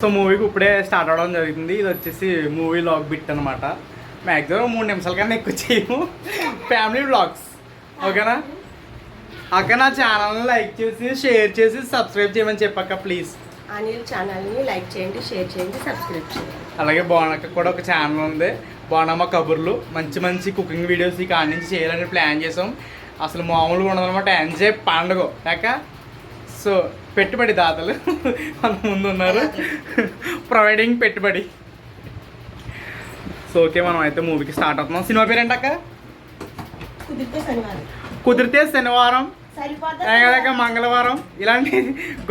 So మూవీకి ఇప్పుడే start అవడం జరుగుతుంది. ఇది వచ్చేసి మూవీ వ్లాగ్ బిట్ అనమాట. మ్యాక్సిమం 3 నిమిషాల కన్నా ఎక్కువ చేయము. ఫ్యామిలీ వ్లాగ్స్ ఓకేనా అక్క. నా ఛానల్ని లైక్ చేసి షేర్ చేసి సబ్స్క్రైబ్ చేయమని చెప్పక్క ప్లీజ్. అనిల్ ఛానల్ని లైక్ చేయండి, షేర్ చేయండి, సబ్స్క్రైబ్ చేయండి. అలాగే బోనక్క కూడా ఒక ఛానల్ ఉంది, బోనమ్మ కబుర్లు. మంచి మంచి కుకింగ్ వీడియోస్ ఈ కాడి నుంచి చేయాలని ప్లాన్ చేసాం. అసలు మామూలుగా ఉండదన్నమాట. ఎంజాయ్ పండుగ కాక. సో పెట్టుబడి దాతలు మన ముందు ఉన్నారు, ప్రొవైడింగ్ పెట్టుబడి. సో ఓకే, మనం అయితే మూవీకి స్టార్ట్ అవుతున్నాం. సినిమా పేరు ఏంటక్క? కుదిరితే శనివారం, లేక మంగళవారం. ఇలాంటి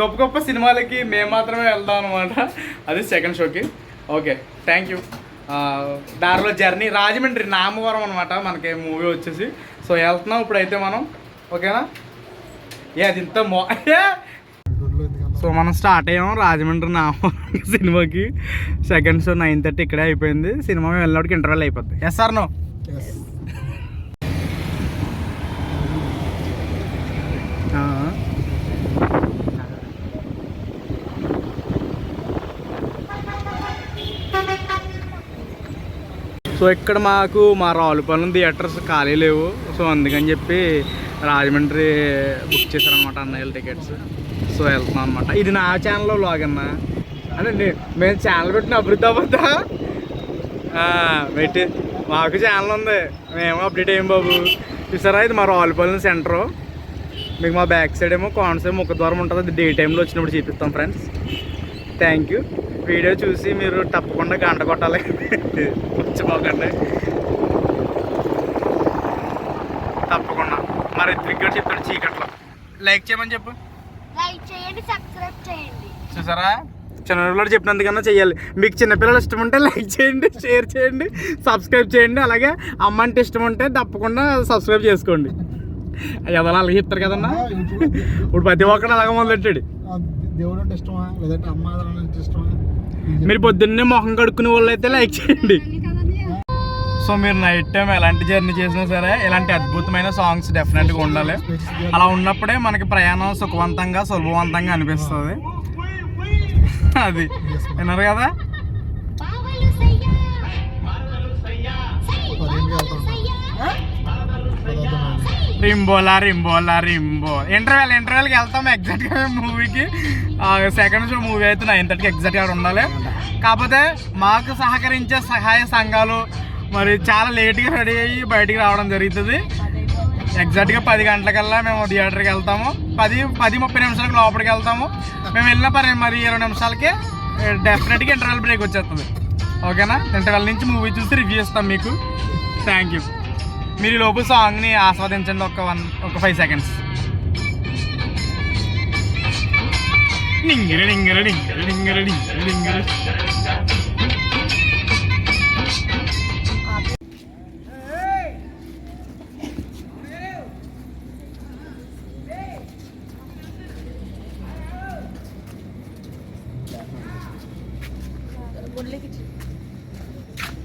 గొప్ప గొప్ప సినిమాలకి మేము మాత్రమే వెళ్దాం అనమాట. అది సెకండ్ షోకి. Okay, thank you. దారిలో జర్నీ రాజమండ్రి నామవరం అనమాట మనకి మూవీ వచ్చేసి. సో వెళ్తున్నాం ఇప్పుడైతే మనం. ఓకేనా? అది ఇంత సో మనం స్టార్ట్ అయ్యాము రాజమండ్రి నామవరం సినిమాకి. సెకండ్ షో 9:30 ఇక్కడే అయిపోయింది. సినిమా మేము వెళ్ళినప్పటికి ఇంటర్వెల్ అయిపోద్ది. Yes sir no? సో ఇక్కడ మాకు మా రావులపాలెం థియేటర్స్ ఖాళీ లేవు. సో అందుకని చెప్పి రాజమండ్రి బుక్ చేశారనమాట అన్నయ్య టికెట్స్. సో వెళ్తున్నాం అనమాట. ఇది నా ఛానల్లో వ్లాగ్ అన్న. అదే మేము ఛానల్ పెట్టిన అభివృద్ధి అవ్వద్దా? పెట్టి మాకు ఛానల్ ఉంది, మేము అప్డేట్ అయ్యాం బాబు. చూసారా, ఇది మా రావులపాలెం సెంటరు. మీకు మా బ్యాక్ సైడ్ ఏమో కోనసీమ ముఖద్వారం ఉంటుంది. అది డే టైంలో వచ్చినప్పుడు చూపిస్తాం ఫ్రెండ్స్. Thank you. వీడియో చూసి మీరు తప్పకుండా గంట కొట్టాలి, మర్చిపోకండి తప్పకుండా. మరి క్రికెట్ చెప్తాడు చీకట్లో. లైక్ చేయమని చెప్పు. లైక్ చేయండి, సబ్స్క్రైబ్ చేయండి. చూసారా, చిన్నపిల్లలు చెప్పినందుకన్నా చెయ్యాలి. మీకు చిన్నపిల్లలు ఇష్టం ఉంటే లైక్ చేయండి, షేర్ చేయండి, సబ్స్క్రైబ్ చేయండి. అలాగే అమ్మ అంటే ఇష్టం ఉంటే తప్పకుండా సబ్స్క్రైబ్ చేసుకోండి. ఏదైనా అలాగే చెప్తారు కదన్నా. ఇప్పుడు ప్రతి ఒక్కరు అలాగే మొదలెట్టాడు. దేవుడు అంటే ఇష్టమా లేదంటే అమ్మ అంటే ఇష్టమా? మీరు పొద్దున్నే మొహం కడుక్కునే వాళ్ళు అయితే లైక్ చేయండి. సో మీరు నైట్ టైం ఎలాంటి జర్నీ చేసినా సరే ఇలాంటి అద్భుతమైన సాంగ్స్ డెఫినెట్గా ఉండాలి. అలా ఉన్నప్పుడే మనకి ప్రయాణం సుఖవంతంగా సులభవంతంగా అనిపిస్తుంది. అది విన్నారు కదా. రింబోలా రింబోలా రింబో. ఇంటర్వెల్కి వెళ్తాం ఎగ్జాక్ట్గా మూవీకి. సెకండ్ షో మూవీ అయితే 9:30 ఎగ్జాక్ట్గా ఉండాలి. కాకపోతే మాకు సహకరించే సహాయ సంఘాలు మరి చాలా లేట్గా రెడీ అయ్యి బయటికి రావడం జరుగుతుంది. ఎగ్జాక్ట్గా 10 గంటలకల్లా మేము థియేటర్కి వెళ్తాము. 10-30 నిమిషాలకు లోపలికి వెళ్తాము. మేము వెళ్ళిన మరి 20 నిమిషాలకే డెఫినెట్గా ఇంటర్వెల్ బ్రేక్ వచ్చేస్తుంది. ఓకేనా? ఇంటర్వెల్ నుంచి మూవీ చూసి రివ్యూ ఇస్తాం మీకు. Thank you. మీరు ఈ లోపు సాంగ్ని ఆస్వాదించండి ఒక 5 సెకండ్స్. నింగిరి నింగిరి నింగిరి నింగిరి నింగిరి నింగిరి.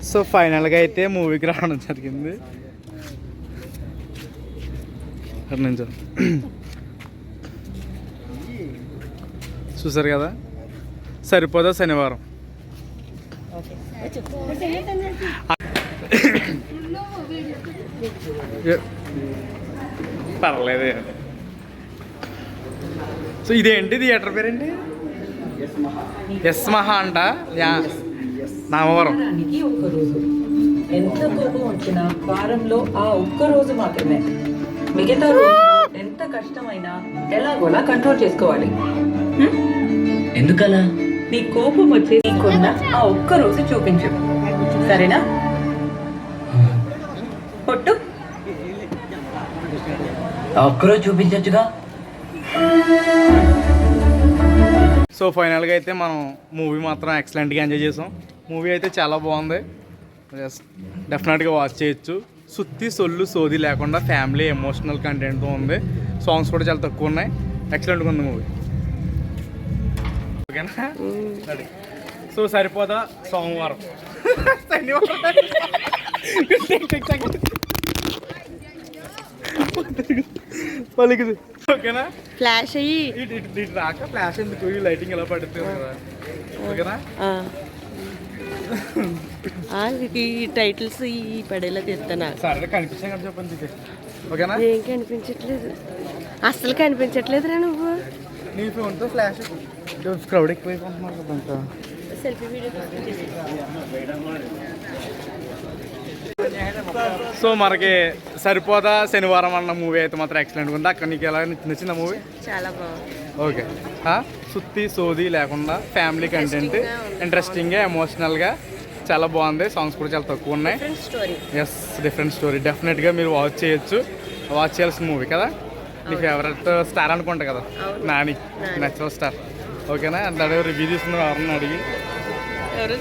సో ఫైనల్గా అయితే మూవీకి రావడం జరిగింది. చూసారు కదా, సరిపోదా శనివారం. పర్లేదు. సో ఇదేంటి థియేటర్ పేరేంటి? ఎస్ మహా అంట నామవరం. ఎంత కోపం వచ్చినా వారంలో ఆ ఒక్క రోజు మాత్రమే. మిగతా రోజు ఎంత కష్టమైనా ఎలాగోలా కంట్రోల్ చేసుకోవాలి. ఎందుకలా? నీ కోపం వచ్చే నీకున్న ఆ ఒక్క రోజు చూపించు, సరేనా? పొట్టు ఆ ఒక్కరోజు చూపించచ్చుగా. సో ఫైనల్గా అయితే మనం మూవీ మాత్రం ఎక్సలెంట్గా ఎంజాయ్ చేసాం. మూవీ అయితే చాలా బాగుంది, డెఫినెట్గా వాచ్ చేయొచ్చు. సుత్తి సొల్లు సోది లేకుండా ఫ్యామిలీ ఎమోషనల్ కంటెంట్తో ఉంది. సాంగ్స్ కూడా చాలా తక్కువ ఉన్నాయి. ఎక్సలెంట్గా ఉంది మూవీ. ఓకేనా? సో సరిపోదా సోమవారం పలికింది. ఓకేనా? ఫ్లాష్ అయ్యి రాక ఫ్లాష్ ఎందుకు? లైటింగ్ ఎలా పడుతుంది కదా. ఓకేనా? ఈ టైటిల్స్ ఈ పడేలా తెస్తాను. సరే కనిపించాయి కదా చెప్పండి ఇది. ఓకేనా? ఏం కనిపించట్లేదు, అస్సలు కనిపించట్లేదురా నువ్వు. నీ ఫోన్తో ఫ్లాష్ క్రౌడ్ ఎక్కువైపోతున్నారు కదా ఇంకా. Selfie video. సో మనకి సరిపోదా శనివారం అన్న మూవీ అయితే మాత్రం ఎక్సలెంట్గా ఉంది. అక్కడ నీకు ఎలా నచ్చింది మూవీ? చాలా బాగుంది. ఓకే, సుత్తి సోది లేకుండా ఫ్యామిలీ కంటెంట్, ఇంట్రెస్టింగ్గా ఎమోషనల్గా చాలా బాగుంది. సాంగ్స్ కూడా చాలా తక్కువ ఉన్నాయి. స్టోరీ. Yes, different story. డెఫినెట్గా మీరు వాచ్ చేయొచ్చు. వాచ్ చేయాల్సిన మూవీ కదా. నీ ఫేవరెట్ స్టార్ అనుకుంటా కదా, నాని, నేచురల్ స్టార్. ఓకేనా? అంటే రివ్యూ తీసుకున్నారు ఎవరన్నా అడిగి. ఎవరు